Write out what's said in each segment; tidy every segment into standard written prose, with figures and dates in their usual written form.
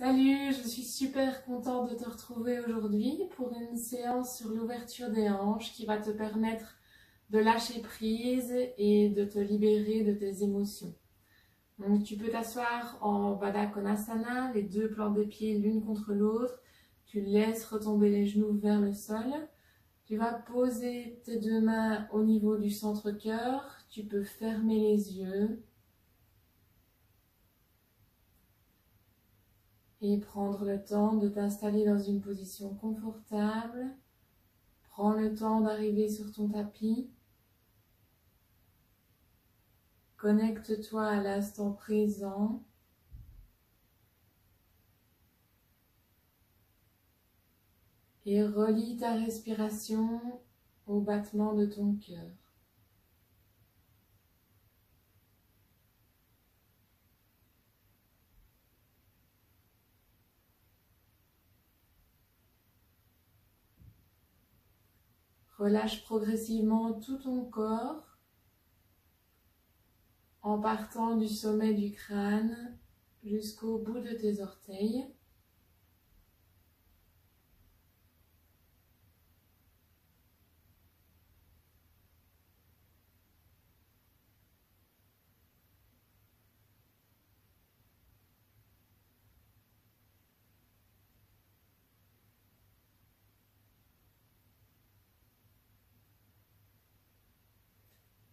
Salut, je suis super contente de te retrouver aujourd'hui pour une séance sur l'ouverture des hanches qui va te permettre de lâcher prise et de te libérer de tes émotions. Donc tu peux t'asseoir en Baddha Konasana, les deux plantes des pieds l'une contre l'autre. Tu laisses retomber les genoux vers le sol. Tu vas poser tes deux mains au niveau du centre-cœur. Tu peux fermer les yeux. Et prendre le temps de t'installer dans une position confortable. Prends le temps d'arriver sur ton tapis. Connecte-toi à l'instant présent. Et relie ta respiration au battement de ton cœur. Relâche progressivement tout ton corps en partant du sommet du crâne jusqu'au bout de tes orteils.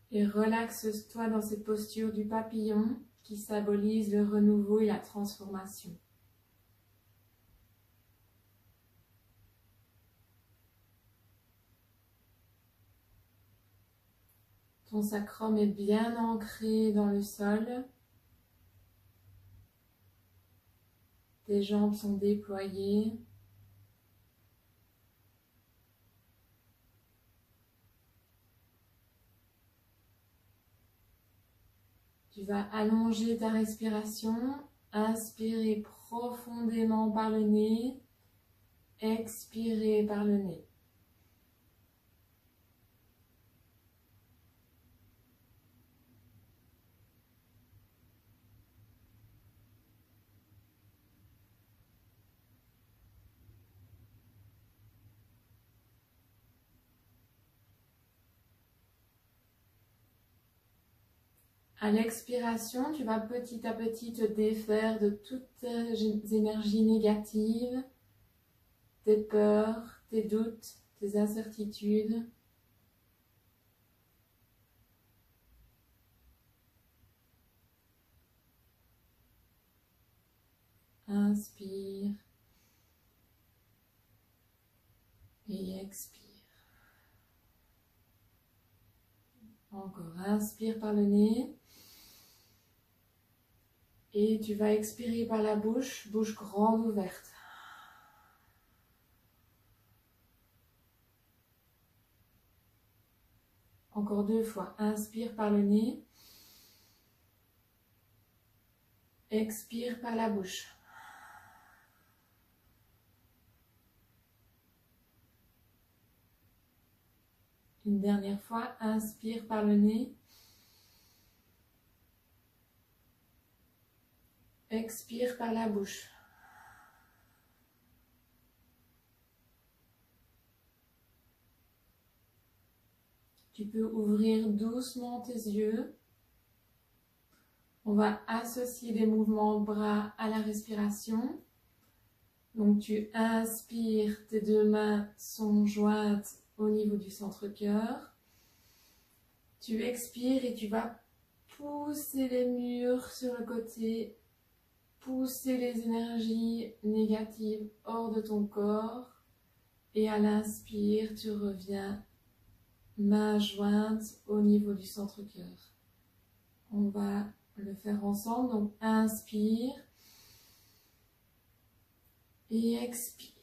Et relaxe-toi dans cette posture du papillon qui symbolise le renouveau et la transformation. Ton sacrum est bien ancré dans le sol. Tes jambes sont déployées. Tu vas allonger ta respiration, inspirer profondément par le nez, expirer par le nez. À l'expiration, tu vas petit à petit te défaire de toutes tes énergies négatives, tes peurs, tes doutes, tes incertitudes. Inspire et expire. Encore, inspire par le nez. Et tu vas expirer par la bouche, bouche grande ouverte. Encore deux fois, inspire par le nez. Expire par la bouche. Une dernière fois, inspire par le nez. Expire par la bouche. Tu peux ouvrir doucement tes yeux. On va associer des mouvements de bras à la respiration. Donc tu inspires, tes deux mains sont jointes au niveau du centre-cœur. Tu expires et tu vas pousser les murs sur le côté, pousser les énergies négatives hors de ton corps. Et à l'inspire, tu reviens mains jointes au niveau du centre-cœur. On va le faire ensemble, donc inspire et expire.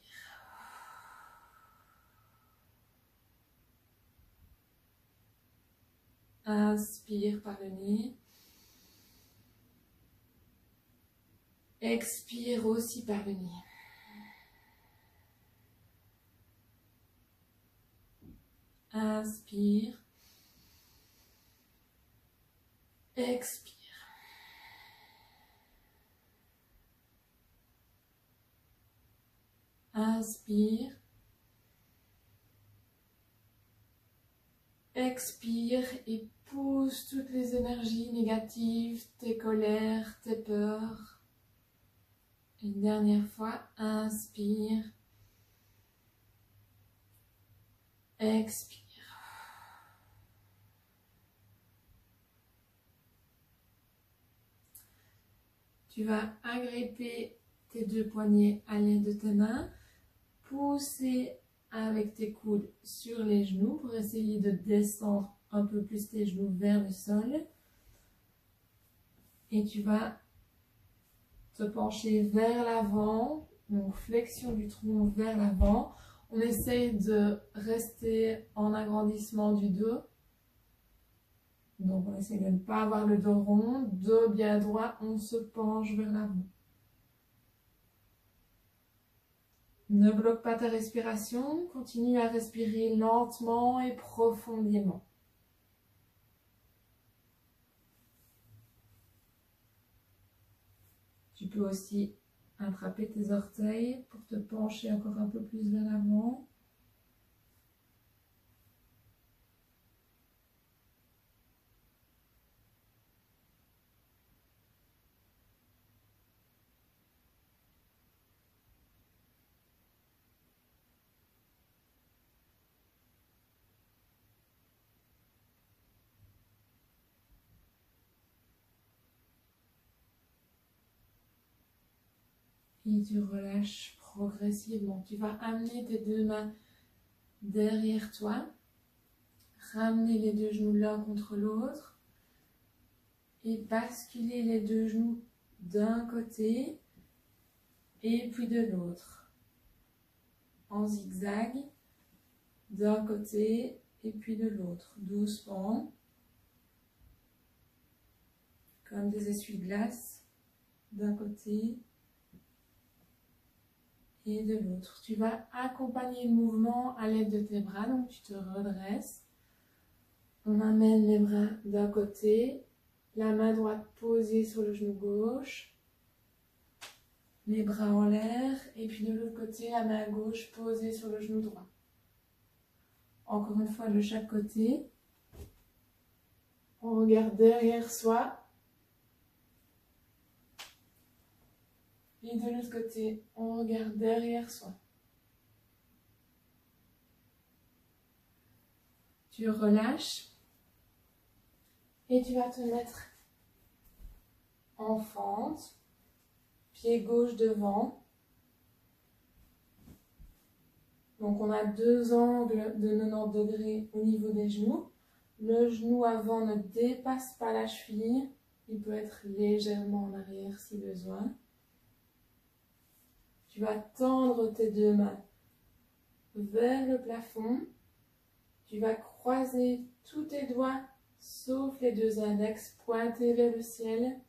Inspire par le nez. Expire aussi par le nez. Inspire. Expire. Inspire. Expire et pousse toutes les énergies négatives, tes colères, tes peurs. Une dernière fois, inspire. Expire. Tu vas agripper tes deux poignets à l'aide de tes mains, pousser avec tes coudes sur les genoux pour essayer de descendre un peu plus tes genoux vers le sol. Et tu vas te pencher vers l'avant, donc flexion du tronc vers l'avant. On essaye de rester en agrandissement du dos. Donc on essaie de ne pas avoir le dos rond, dos bien droit, on se penche vers l'avant. Ne bloque pas ta respiration, continue à respirer lentement et profondément. Tu peux aussi attraper tes orteils pour te pencher encore un peu plus vers l'avant. Et tu relâches progressivement. Tu vas amener tes deux mains derrière toi. Ramener les deux genoux l'un contre l'autre. Et basculer les deux genoux d'un côté et puis de l'autre. En zigzag. D'un côté et puis de l'autre. Doucement. Comme des essuie-glaces. D'un côté et de l'autre. Tu vas accompagner le mouvement à l'aide de tes bras, donc tu te redresses. On amène les bras d'un côté, la main droite posée sur le genou gauche, les bras en l'air, et puis de l'autre côté, la main gauche posée sur le genou droit. Encore une fois de chaque côté. On regarde derrière soi. Et de l'autre côté, on regarde derrière soi. Tu relâches et tu vas te mettre en fente, pied gauche devant. Donc on a deux angles de 90 degrés au niveau des genoux. Le genou avant ne dépasse pas la cheville. Il peut être légèrement en arrière si besoin. Tu vas tendre tes deux mains vers le plafond. Tu vas croiser tous tes doigts, sauf les deux index, pointés vers le ciel.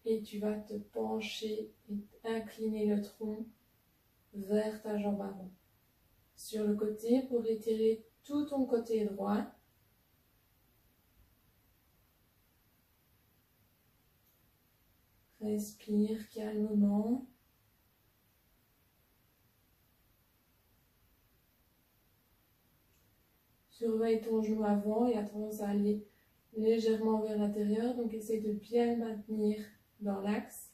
Et tu vas te pencher et incliner le tronc vers ta jambe avant. Sur le côté pour étirer tout ton côté droit. Respire calmement. Surveille ton genou avant, il a tendance à aller légèrement vers l'intérieur, donc essaye de bien le maintenir dans l'axe.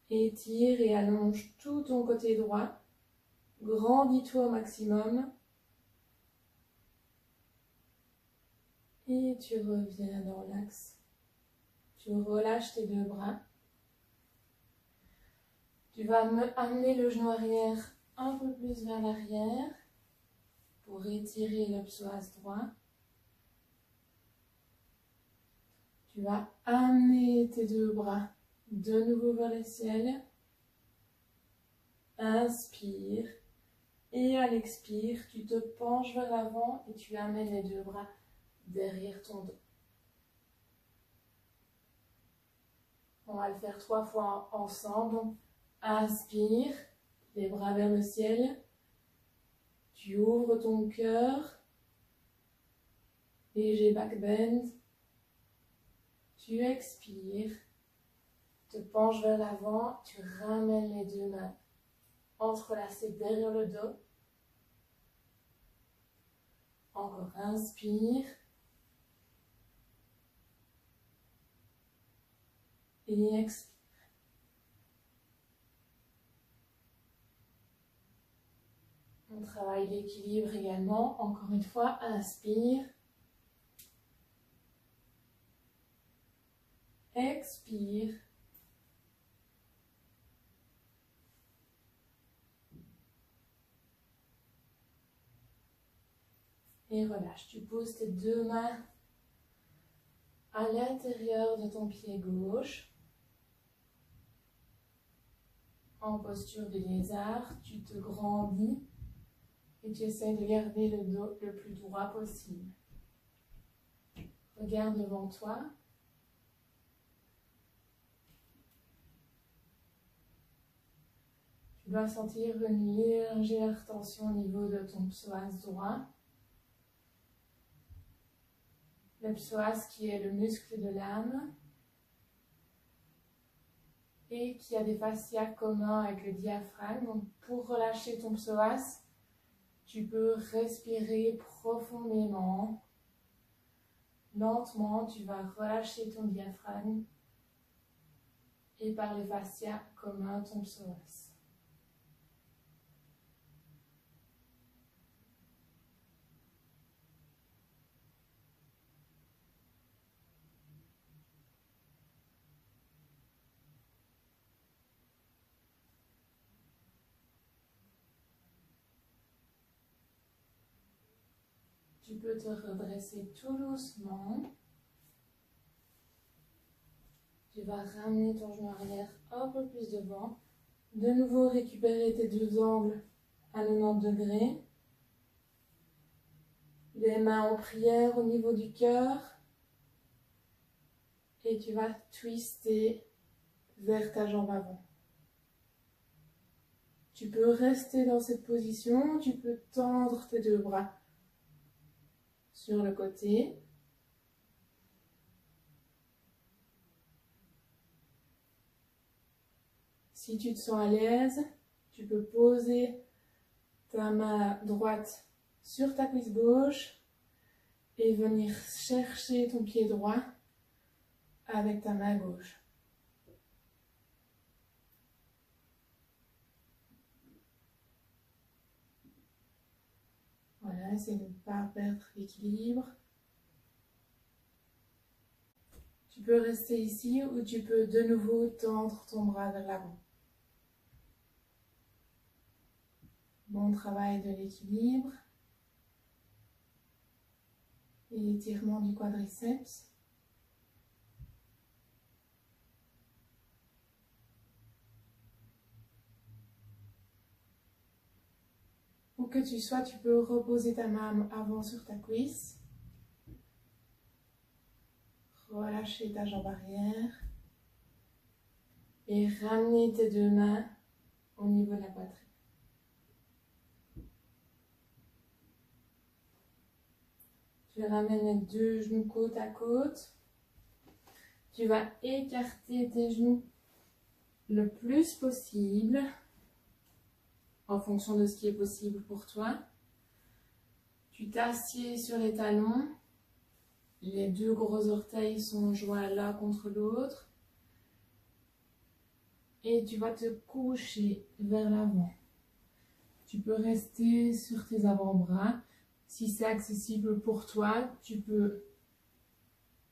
Étire et allonge tout ton côté droit. Grandis-toi au maximum. Et tu reviens dans l'axe. Tu relâches tes deux bras. Tu vas amener le genou arrière un peu plus vers l'arrière pour étirer le psoas droit. Tu vas amener tes deux bras de nouveau vers le ciel. Inspire. Et à l'expire, tu te penches vers l'avant et tu amènes les deux bras derrière ton dos. On va le faire 3 fois ensemble. Inspire, les bras vers le ciel. Tu ouvres ton cœur, léger back bend. Tu expires, te penches vers l'avant, tu ramènes les deux mains entrelacées derrière le dos. Encore, inspire. Et expire. On travaille l'équilibre également. Encore une fois, inspire. Expire. Et relâche. Tu poses tes deux mains à l'intérieur de ton pied gauche. En posture de lézard, tu te grandis et tu essaies de garder le dos le plus droit possible. Regarde devant toi. Tu dois sentir une légère tension au niveau de ton psoas droit. Le psoas qui est le muscle de l'âme et qui a des fascias communs avec le diaphragme. Donc pour relâcher ton psoas, tu peux respirer profondément. Lentement, tu vas relâcher ton diaphragme et par les fascias communs ton psoas. Tu peux te redresser tout doucement. Tu vas ramener ton genou arrière un peu plus devant. De nouveau, récupérer tes deux angles à 90 degrés. Les mains en prière au niveau du cœur. Et tu vas twister vers ta jambe avant. Tu peux rester dans cette position. Tu peux tendre tes deux bras sur le côté. Si tu te sens à l'aise, tu peux poser ta main droite sur ta cuisse gauche et venir chercher ton pied droit avec ta main gauche. Voilà, essaie de ne pas perdre l'équilibre. Tu peux rester ici ou tu peux de nouveau tendre ton bras vers l'avant. Bon travail de l'équilibre et l'étirement du quadriceps. Où que tu sois, tu peux reposer ta main avant sur ta cuisse. Relâcher ta jambe arrière. Et ramener tes deux mains au niveau de la poitrine. Tu ramènes les deux genoux côte à côte. Tu vas écarter tes genoux le plus possible en fonction de ce qui est possible pour toi. Tu t'assieds sur les talons. Les deux gros orteils sont joints l'un contre l'autre. Et tu vas te coucher vers l'avant. Tu peux rester sur tes avant-bras. Si c'est accessible pour toi, tu peux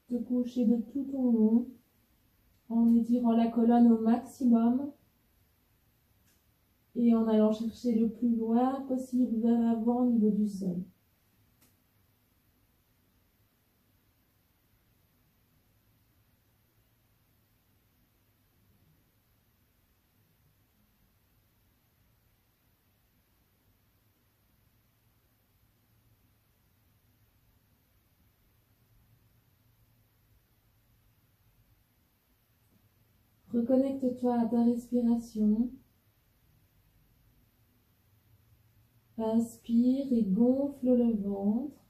te coucher de tout ton long en étirant la colonne au maximum et en allant chercher le plus loin possible vers l'avant au niveau du sol. Reconnecte-toi à ta respiration. Inspire et gonfle le ventre.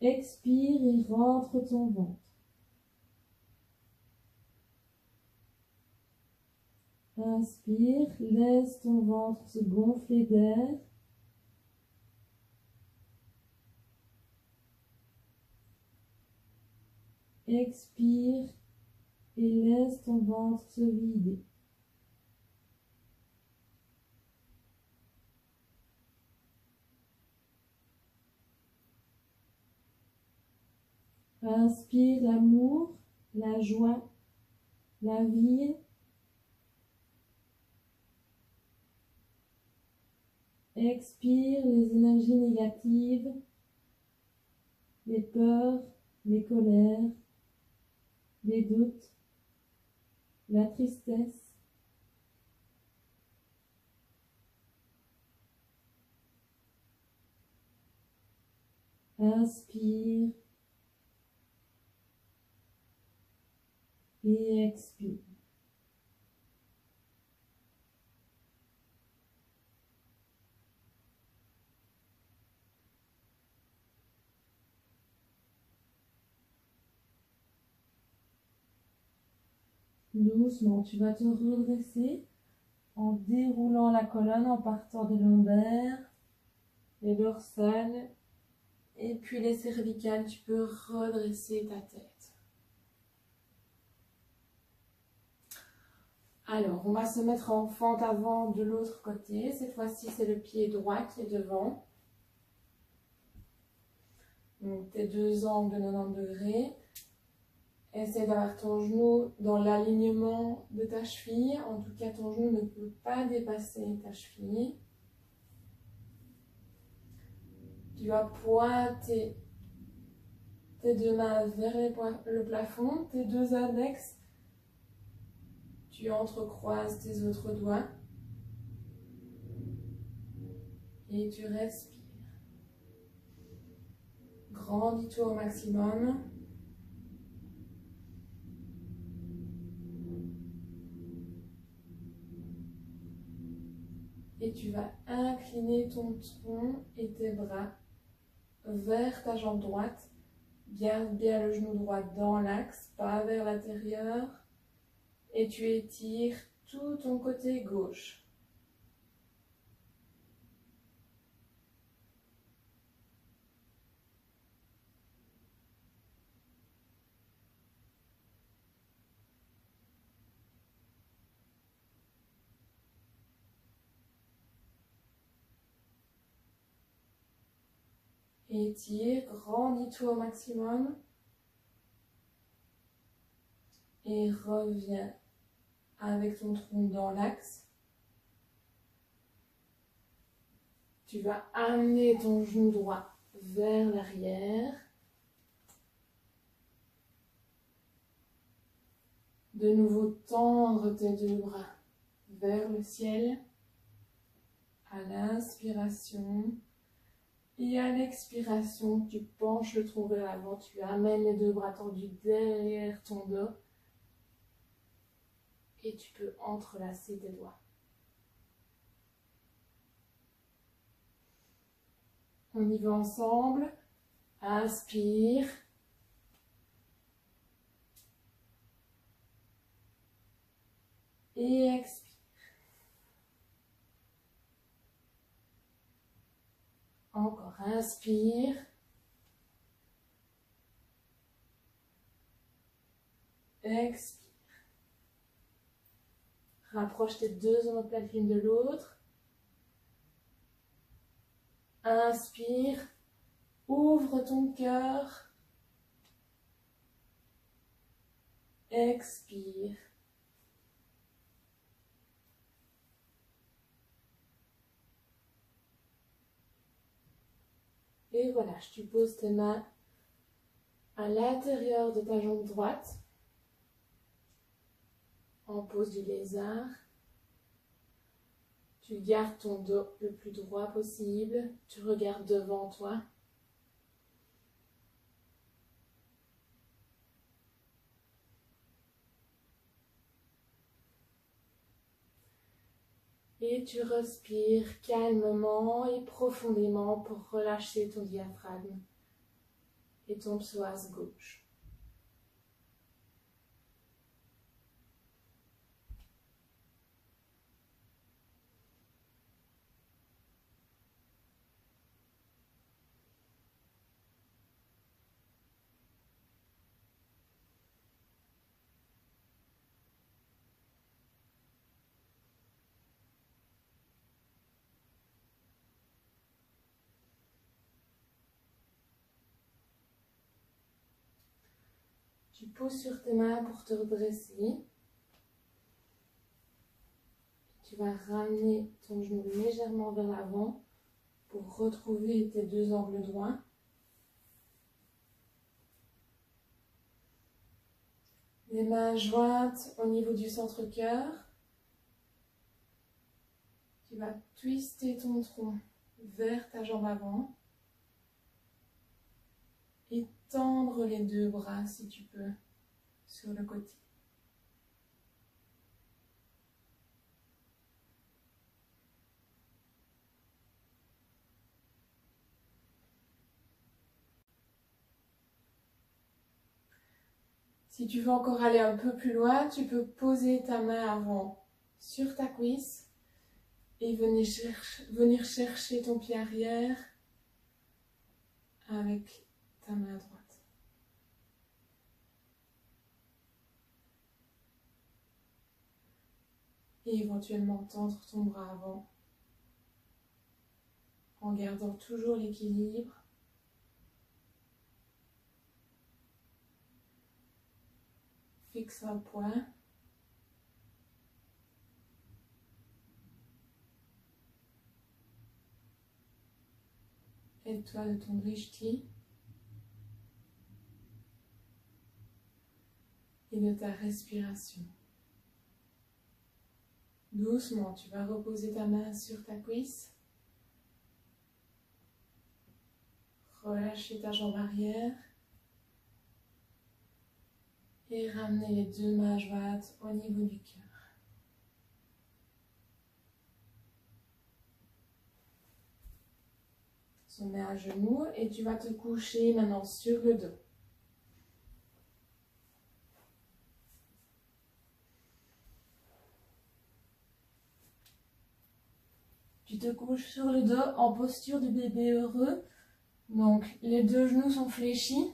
Expire et rentre ton ventre. Inspire, laisse ton ventre se gonfler d'air. Expire et laisse ton ventre se vider. Inspire l'amour, la joie, la vie. Expire les énergies négatives, les peurs, les colères, les doutes, la tristesse. Inspire et expire. Doucement, tu vas te redresser en déroulant la colonne, en partant des lombaires, les dorsales, et puis les cervicales. Tu peux redresser ta tête. Alors, on va se mettre en fente avant de l'autre côté. Cette fois-ci, c'est le pied droit qui est devant. Donc, tes deux angles de 90 degrés. Essaie d'avoir ton genou dans l'alignement de ta cheville. En tout cas, ton genou ne peut pas dépasser ta cheville. Tu vas pointer tes deux mains vers le plafond, tes deux index. Tu entrecroises tes autres doigts. Et tu respires. Grandis-toi au maximum. Et tu vas incliner ton tronc et tes bras vers ta jambe droite. Garde bien le genou droit dans l'axe, pas vers l'intérieur. Et tu étires tout ton côté gauche. Étire, grandis-toi au maximum. Et reviens avec ton tronc dans l'axe. Tu vas amener ton genou droit vers l'arrière. De nouveau, tendre tes deux bras vers le ciel. À l'inspiration. Et à l'expiration, tu penches le tronc vers l'avant. Tu amènes les deux bras tendus derrière ton dos. Et tu peux entrelacer tes doigts. On y va ensemble. Inspire. Et expire. Encore, inspire. Expire. Rapproche tes deux omoplates l'une de l'autre. Inspire. Ouvre ton cœur. Expire. Et voilà, tu poses tes mains à l'intérieur de ta jambe droite, en pose du lézard. Tu gardes ton dos le plus droit possible, tu regardes devant toi. Et tu respires calmement et profondément pour relâcher ton diaphragme et ton psoas gauche. Tu pousses sur tes mains pour te redresser. Tu vas ramener ton genou légèrement vers l'avant pour retrouver tes deux angles droits. Les mains jointes au niveau du centre-cœur. Tu vas twister ton tronc vers ta jambe avant. Et tendre les deux bras si tu peux sur le côté. Si tu veux encore aller un peu plus loin, tu peux poser ta main avant sur ta cuisse et venir chercher ton pied arrière avec ta main droite. Et éventuellement tendre ton bras avant en gardant toujours l'équilibre. Fixe un point. Aide-toi de ton drishti et de ta respiration. Doucement, tu vas reposer ta main sur ta cuisse. Relâcher ta jambe arrière. Et ramener les deux mains jointes au niveau du cœur. On se met à genoux et tu vas te coucher maintenant sur le dos. Tu te couches sur le dos en posture de bébé heureux. Donc les deux genoux sont fléchis.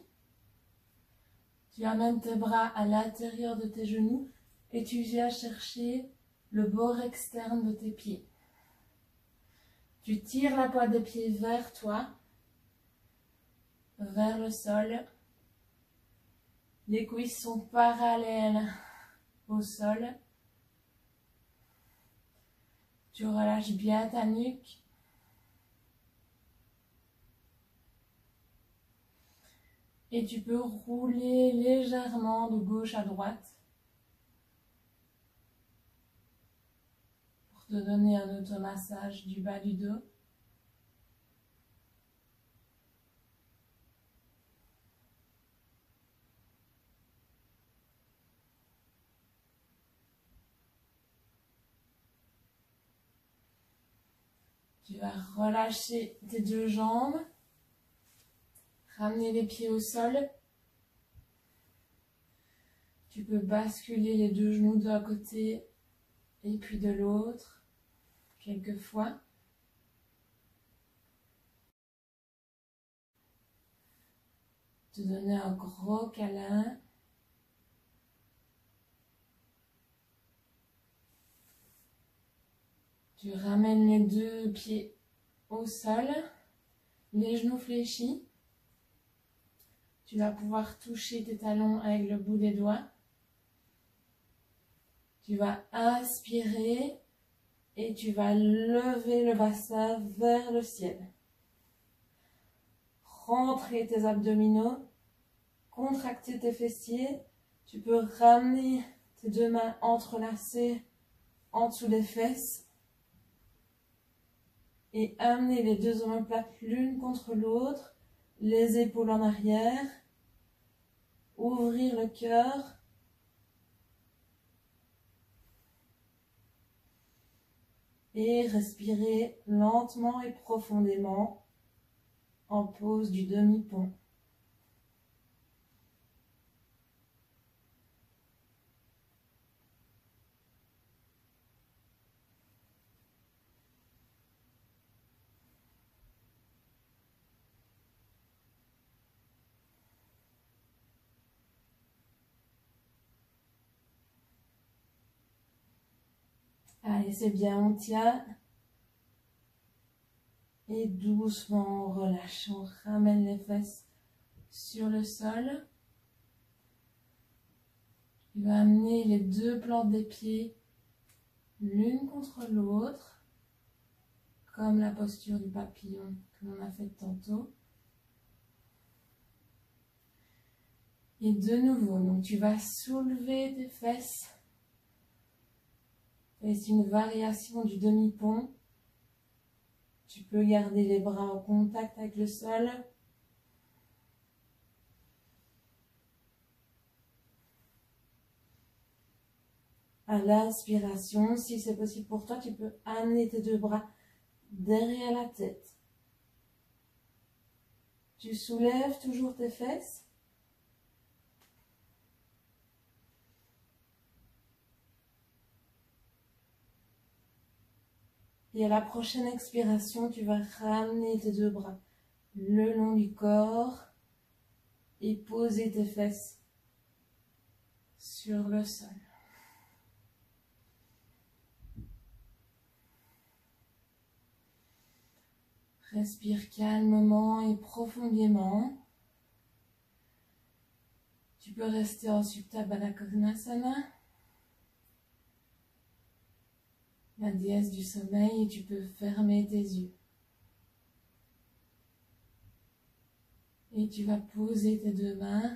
Tu amènes tes bras à l'intérieur de tes genoux et tu viens chercher le bord externe de tes pieds. Tu tires la pointe des pieds vers toi, vers le sol. Les cuisses sont parallèles au sol. Tu relâches bien ta nuque. Et tu peux rouler légèrement de gauche à droite pour te donner un automassage du bas du dos. Tu vas relâcher tes deux jambes, ramener les pieds au sol. Tu peux basculer les deux genoux d'un côté et puis de l'autre, quelques fois. Te donner un gros câlin. Tu ramènes les deux pieds au sol, les genoux fléchis. Tu vas pouvoir toucher tes talons avec le bout des doigts. Tu vas inspirer et tu vas lever le bassin vers le ciel. Rentrer tes abdominaux, contracter tes fessiers. Tu peux ramener tes deux mains entrelacées en dessous des fesses et amener les deux omoplates l'une contre l'autre, les épaules en arrière, ouvrir le cœur. Et respirez lentement et profondément en pose du demi-pont. Allez, c'est bien, on tient. Et doucement, on relâche. On ramène les fesses sur le sol. Tu vas amener les deux plantes des pieds l'une contre l'autre, comme la posture du papillon que l'on a fait tantôt. Et de nouveau, donc tu vas soulever tes fesses. C'est une variation du demi-pont. Tu peux garder les bras en contact avec le sol. À l'inspiration, si c'est possible pour toi, tu peux amener tes deux bras derrière la tête. Tu soulèves toujours tes fesses. Et à la prochaine expiration, tu vas ramener tes deux bras le long du corps et poser tes fesses sur le sol. Respire calmement et profondément. Tu peux rester en Supta Baddha Konasana, la déesse du sommeil, et tu peux fermer tes yeux. Et tu vas poser tes deux mains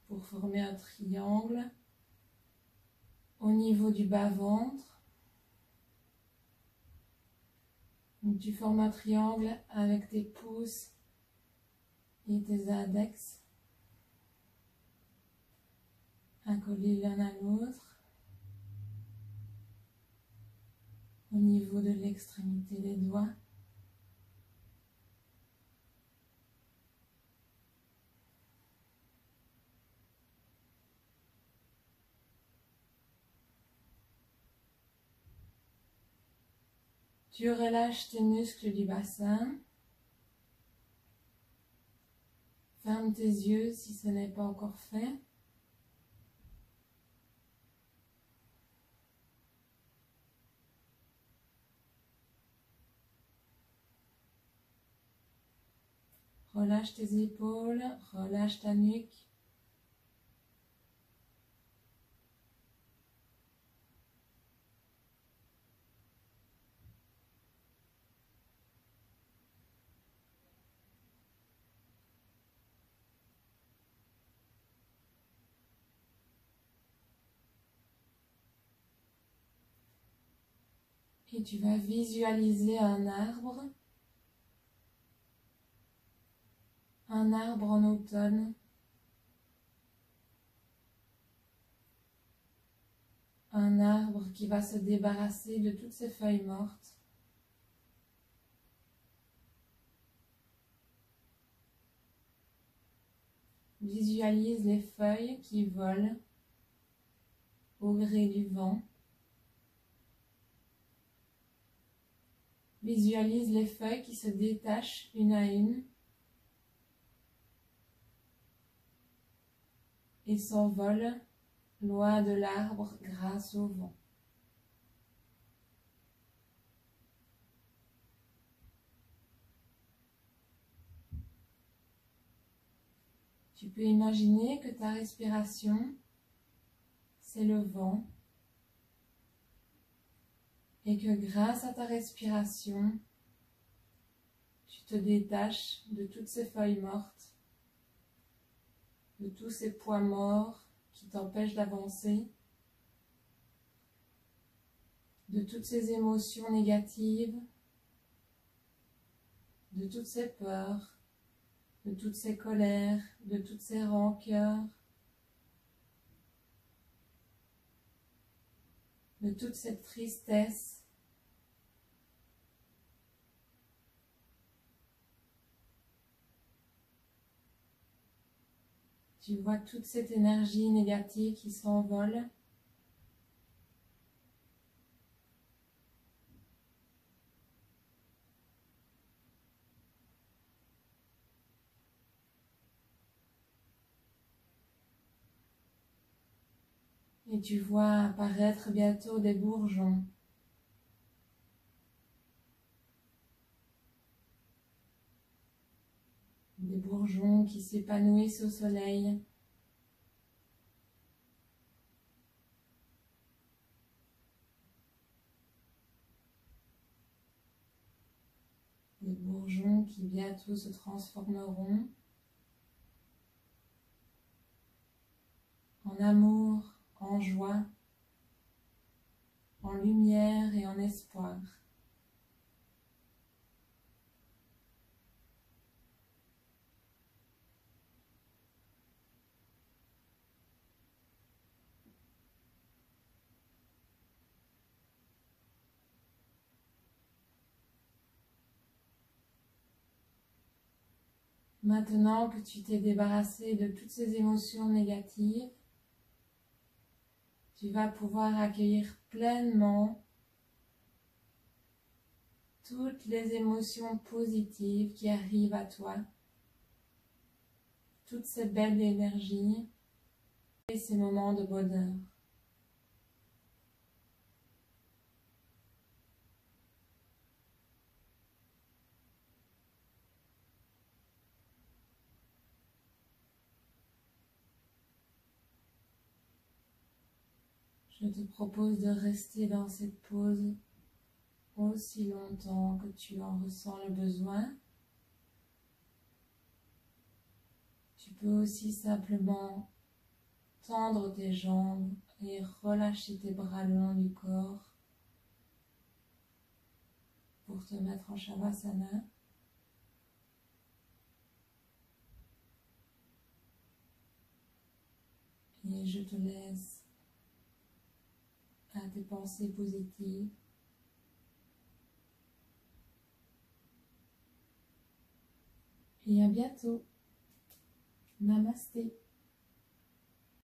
pour former un triangle au niveau du bas-ventre. Donc tu formes un triangle avec tes pouces et tes index accolés l'un à l'autre au niveau de l'extrémité des doigts. Tu relâches tes muscles du bassin. Ferme tes yeux si ce n'est pas encore fait. Relâche tes épaules, relâche ta nuque. Et tu vas visualiser un arbre en automne. Un arbre qui va se débarrasser de toutes ses feuilles mortes. Visualise les feuilles qui volent au gré du vent. Visualise les feuilles qui se détachent une à une et s'envolent loin de l'arbre grâce au vent. Tu peux imaginer que ta respiration, c'est le vent, et que grâce à ta respiration, tu te détaches de toutes ces feuilles mortes, de tous ces poids morts qui t'empêchent d'avancer, de toutes ces émotions négatives, de toutes ces peurs, de toutes ces colères, de toutes ces rancœurs, de toute cette tristesse Tu vois toute cette énergie négative qui s'envole. Et tu vois apparaître bientôt des bourgeons. Des bourgeons qui s'épanouissent au soleil. Des bourgeons qui bientôt se transformeront en amour, en joie, en lumière et en espoir. Maintenant que tu t'es débarrassé de toutes ces émotions négatives, tu vas pouvoir accueillir pleinement toutes les émotions positives qui arrivent à toi, toutes ces belles énergies et ces moments de bonheur. Je te propose de rester dans cette pause aussi longtemps que tu en ressens le besoin. Tu peux aussi simplement tendre tes jambes et relâcher tes bras le long du corps pour te mettre en Shavasana. Et je te laisse à tes pensées positives. Et à bientôt. Namasté.